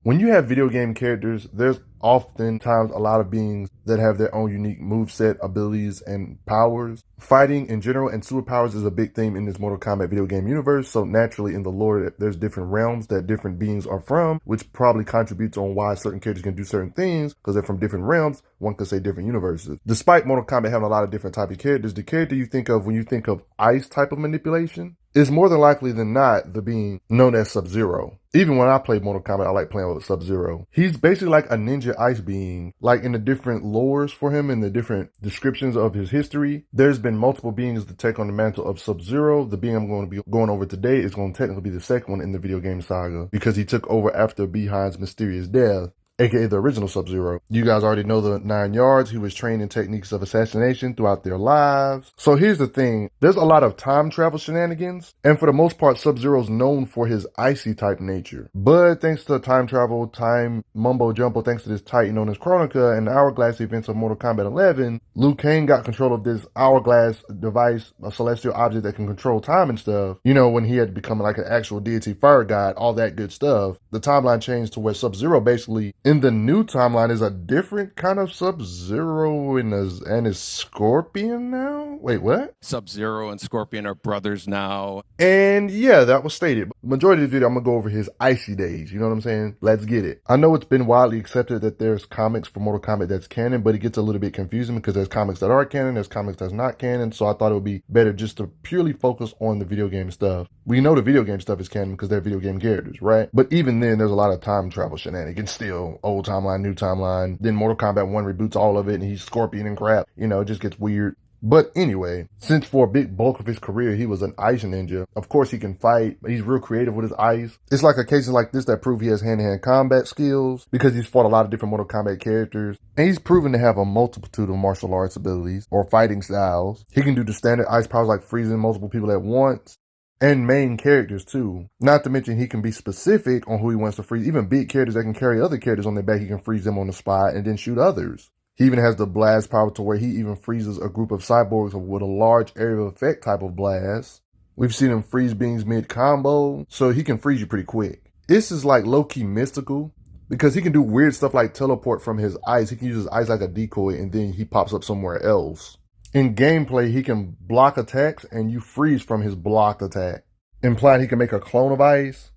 When you have video game characters, there's oftentimes a lot of beings that have their own unique moveset, abilities, and powers. Fighting in general and superpowers is a big theme in this Mortal Kombat video game universe, so naturally in the lore, there's different realms that different beings are from, which probably contributes on why certain characters can do certain things, because they're from different realms, one could say different universes. Despite Mortal Kombat having a lot of different types of characters, the character you think of when you think of ice type of manipulation is more than likely than not the being known as Sub-Zero. Even when I play Mortal Kombat, I like playing with Sub-Zero. He's basically like a ninja ice being. Like in the different lores for him and the different descriptions of his history, there's been multiple beings to take on the mantle of Sub-Zero. The being I'm going to be going over today is going to technically be the second one in the video game saga because he took over after Behine's mysterious death, aka the original Sub-Zero. You guys already know the 9 yards. He was trained in techniques of assassination throughout their lives. So here's the thing. There's a lot of time travel shenanigans, and for the most part, Sub-Zero's known for his icy type nature. But thanks to time travel, time mumbo jumbo, thanks to this titan known as Chronica and the Hourglass events of Mortal Kombat 11, Liu Kang got control of this hourglass device, a celestial object that can control time and stuff. You know, when he had become like an actual deity fire god, all that good stuff. The timeline changed to where Sub-Zero basically in the new timeline is a different kind of Sub-Zero and is Scorpion now? Wait, what? Sub-Zero and Scorpion are brothers now. And yeah, that was stated. Majority of the video, I'm going to go over his icy days. You know what I'm saying? Let's get it. I know it's been widely accepted that there's comics for Mortal Kombat that's canon, but it gets a little bit confusing because there's comics that are canon, there's comics that's not canon. So I thought it would be better just to purely focus on the video game stuff. We know the video game stuff is canon because they're video game characters, right? But even then, there's a lot of time travel shenanigans still. Old timeline, new timeline. Then Mortal Kombat 1 reboots all of it and he's Scorpion and crap. You know, it just gets weird. But anyway, since for a big bulk of his career, he was an ice ninja, of course he can fight, but he's real creative with his ice. It's like a case like this that prove he has hand-to-hand combat skills because he's fought a lot of different Mortal Kombat characters. And he's proven to have a multitude of martial arts abilities or fighting styles. He can do the standard ice powers like freezing multiple people at once. And main characters too. Not to mention he can be specific on who he wants to freeze. Even big characters that can carry other characters on their back, he can freeze them on the spot and then shoot others. He even has the blast power to where he even freezes a group of cyborgs with a large area of effect type of blast. We've seen him freeze beings mid-combo, so he can freeze you pretty quick. This is like low-key mystical because he can do weird stuff like teleport from his ice. He can use his ice like a decoy and then he pops up somewhere else. In gameplay, he can block attacks and you freeze from his blocked attack. Implied he can make a clone of ice.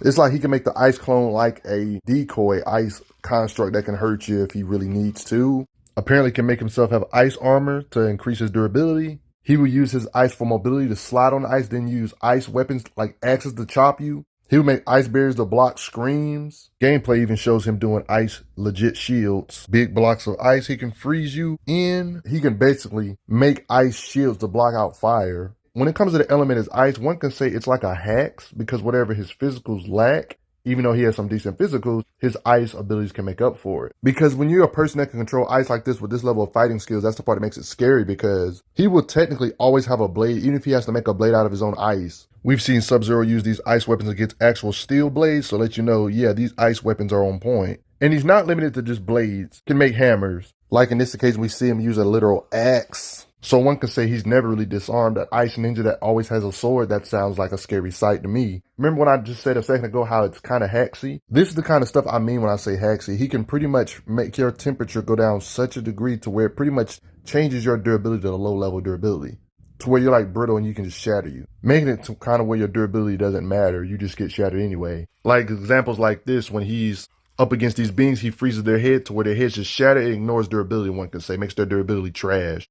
It's like he can make the ice clone like a decoy ice construct that can hurt you if he really needs to. Apparently can make himself have ice armor to increase his durability. He will use his ice for mobility to slide on the ice, then use ice weapons like axes to chop you. He would make ice barriers to block screams. Gameplay even shows him doing ice legit shields. Big blocks of ice he can freeze you in. He can basically make ice shields to block out fire. When it comes to the element as ice, one can say it's like a hacks because whatever his physicals lack, even though he has some decent physicals, his ice abilities can make up for it. Because when you're a person that can control ice like this with this level of fighting skills, that's the part that makes it scary because he will technically always have a blade, even if he has to make a blade out of his own ice. We've seen Sub-Zero use these ice weapons against actual steel blades, so let you know, yeah, these ice weapons are on point. And he's not limited to just blades. He can make hammers. Like in this occasion, we see him use a literal axe. So one could say he's never really disarmed. That ice ninja that always has a sword, that sounds like a scary sight to me. Remember when I just said a second ago how it's kind of hacksy? This is the kind of stuff I mean when I say hacksy. He can pretty much make your temperature go down such a degree to where it pretty much changes your durability to a low level durability. To where you're like brittle and you can just shatter you. Making it to kind of where your durability doesn't matter. You just get shattered anyway. Like examples like this, when he's up against these beings, he freezes their head to where their heads just shatter. It ignores durability, one can say. Makes their durability trash.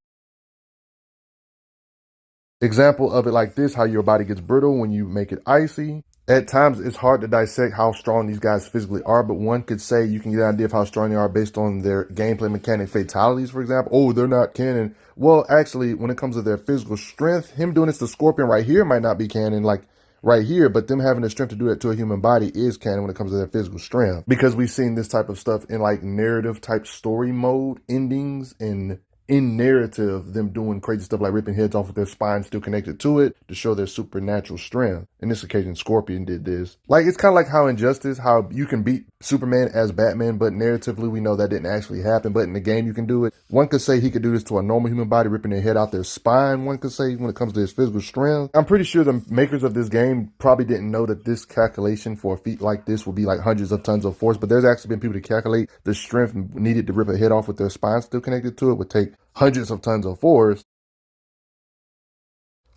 Example of it like this, how your body gets brittle when you make it icy. At times, it's hard to dissect how strong these guys physically are, but one could say you can get an idea of how strong they are based on their gameplay mechanic fatalities, for example. Oh, they're not canon. Well, actually, when it comes to their physical strength, him doing this to Scorpion right here might not be canon, like right here, but them having the strength to do that to a human body is canon when it comes to their physical strength. Because we've seen this type of stuff in like narrative type story mode endings and in narrative, them doing crazy stuff like ripping heads off with their spine still connected to it to show their supernatural strength. In this occasion, Scorpion did this. Like, it's kind of like how Injustice, how you can beat Superman as Batman, but narratively we know that didn't actually happen. But in the game, you can do it. One could say he could do this to a normal human body, ripping their head out their spine. One could say when it comes to his physical strength. I'm pretty sure the makers of this game probably didn't know that this calculation for a feat like this would be like hundreds of tons of force. But there's actually been people to calculate the strength needed to rip a head off with their spine still connected to it would take hundreds of tons of force.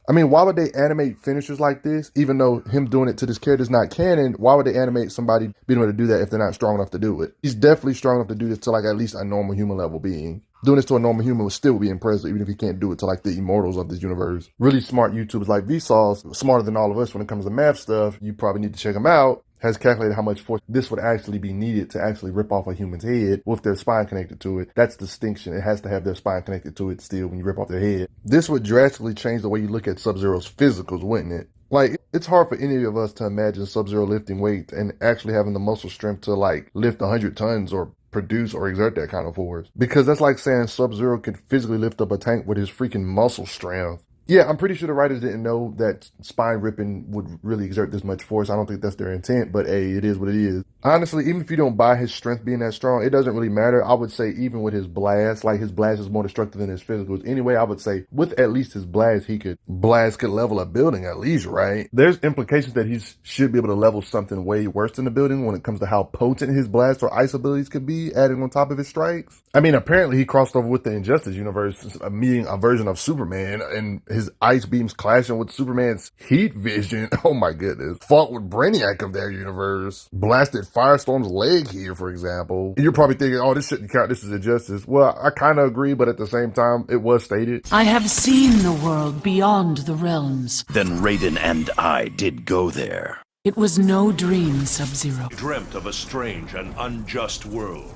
I mean, why would they animate finishers like this? Even though him doing it to this character is not canon, why would they animate somebody being able to do that if they're not strong enough to do it? He's definitely strong enough to do this to like at least a normal human level being. Doing this to a normal human would still be impressive, even if he can't do it to like the immortals of this universe. Really smart YouTubers like Vsauce, smarter than all of us when it comes to math stuff, you probably need to check him out, has calculated how much force this would actually be needed to actually rip off a human's head with their spine connected to it. That's distinction. It has to have their spine connected to it still when you rip off their head. This would drastically change the way you look at Sub-Zero's physicals, wouldn't it? Like, it's hard for any of us to imagine Sub-Zero lifting weights and actually having the muscle strength to like lift 100 tons or produce or exert that kind of force. Because that's like saying Sub-Zero could physically lift up a tank with his freaking muscle strength. Yeah, I'm pretty sure the writers didn't know that spine ripping would really exert this much force. I don't think that's their intent, but hey, it is what it is. Honestly, even if you don't buy his strength being that strong, it doesn't really matter. I would say even with his blast, like his blast is more destructive than his physicals. Anyway, I would say with at least his blast, he could level a building at least, right? There's implications that he should be able to level something way worse than the building when it comes to how potent his blast or ice abilities could be adding on top of his strikes. I mean, apparently he crossed over with the Injustice universe, meeting a version of Superman, and his ice beams clashing with Superman's heat vision. Oh my goodness. Fought with Brainiac of their universe. Blasted Firestorm's leg here, for example. You're probably thinking, oh, this shouldn't count. This is Injustice. Well, I kind of agree, but at the same time, it was stated. I have seen the world beyond the realms. Then Raiden and I did go there. It was no dream, Sub-Zero. Dreamt of a strange and unjust world.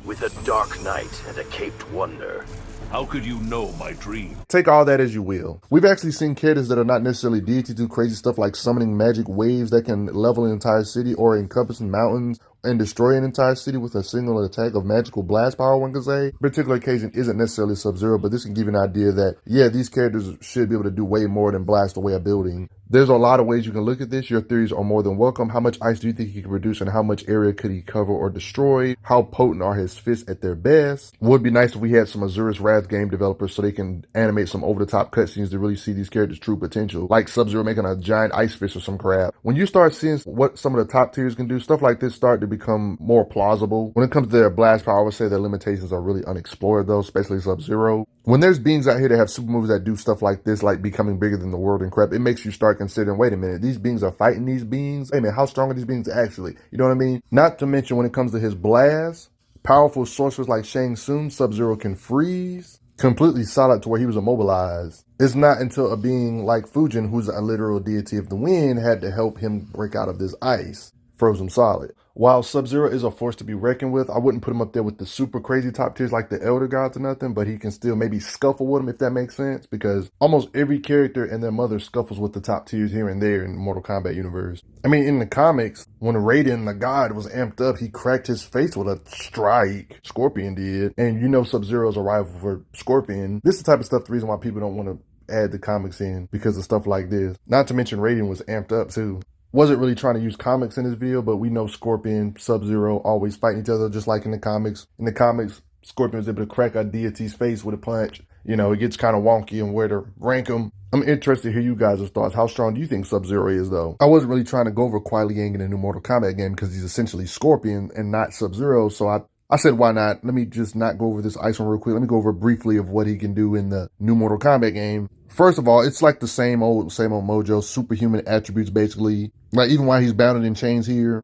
With a dark knight and a caped wonder. How could you know my dream? Take all that as you will. We've actually seen characters that are not necessarily deities do crazy stuff like summoning magic waves that can level an entire city or encompassing mountains and destroy an entire city with a single attack of magical blast power, one could say. Particular occasion isn't necessarily Sub-Zero, but this can give you an idea that, yeah, these characters should be able to do way more than blast away a building. There's a lot of ways you can look at this. Your theories are more than welcome. How much ice do you think he can produce and how much area could he cover or destroy? How potent are his fists at their best? Would be nice if we had some Azura's Wrath game developers so they can animate some over-the-top cutscenes to really see these characters' true potential. Like Sub-Zero making a giant ice fist or some crap. When you start seeing what some of the top tiers can do, stuff like this start to become more plausible. When it comes to their blast power, I would say their limitations are really unexplored though, especially Sub-Zero. When there's beings out here that have super moves that do stuff like this, like becoming bigger than the world and crap, it makes you start considering, wait a minute, these beings are fighting these beings? Hey man, how strong are these beings actually? You know what I mean? Not to mention when it comes to his blast, powerful sorcerers like Shang Tsung, Sub-Zero can freeze, completely solid to where he was immobilized. It's not until a being like Fujin, who's a literal deity of the wind, had to help him break out of this ice, froze him solid. While Sub-Zero is a force to be reckoned with, I wouldn't put him up there with the super crazy top tiers like the Elder Gods or nothing, but he can still maybe scuffle with them if that makes sense, because almost every character and their mother scuffles with the top tiers here and there in the Mortal Kombat universe. I mean, in the comics, when Raiden, the god, was amped up, he cracked his face with a strike. Scorpion did. And you know Sub-Zero's a rival for Scorpion. This is the type of stuff, the reason why people don't want to add the comics in, because of stuff like this. Not to mention Raiden was amped up too. Wasn't really trying to use comics in this video, but we know Scorpion, Sub-Zero always fighting each other just like in the comics. In the comics, Scorpion was able to crack a deity's face with a punch. You know, it gets kind of wonky on where to rank him. I'm interested to hear you guys' thoughts. How strong do you think Sub-Zero is, though? I wasn't really trying to go over Kuai Liang in the new Mortal Kombat game because he's essentially Scorpion and not Sub-Zero, so I said, why not? Let me just not go over this ice one real quick. Let me go over briefly of what he can do in the new Mortal Kombat game. First of all, it's like the same old mojo, superhuman attributes, basically. Like, even while he's bounded in chains here,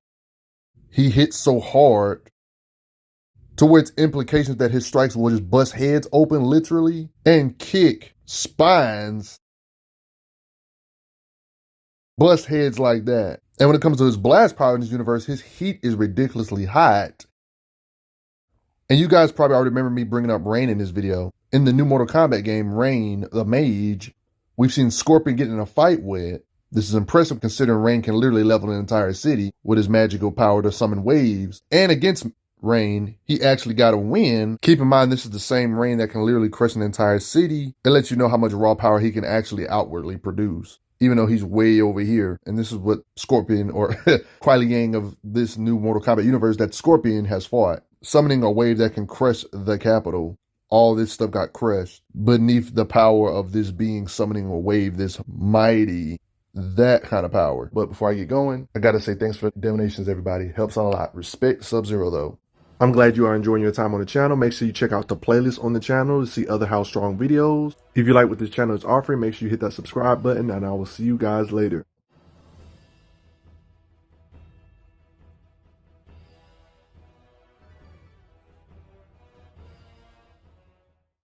he hits so hard to where it's implications that his strikes will just bust heads open, literally, and kick spines, bust heads like that. And when it comes to his blast power in this universe, his heat is ridiculously hot. And you guys probably already remember me bringing up Rain in this video. In the new Mortal Kombat game, Rain, the mage, we've seen Scorpion get in a fight with. This is impressive considering Rain can literally level an entire city with his magical power to summon waves. And against Rain, he actually got a win. Keep in mind, this is the same Rain that can literally crush an entire city. It lets you know how much raw power he can actually outwardly produce. even though he's way over here. And this is what Scorpion or Kuai Liang of this new Mortal Kombat universe that Scorpion has fought. Summoning a wave that can crush the capital. All this stuff got crushed beneath the power of this being summoning a wave this mighty. That kind of power. But before I get going, I gotta say thanks for donations, everybody. Helps out a lot. Respect Sub-Zero, though. I'm glad you are enjoying your time on the channel. Make sure you check out the playlist on the channel to see other How Strong videos. If you like what this channel is offering, make sure you hit that subscribe button, and I will see you guys later.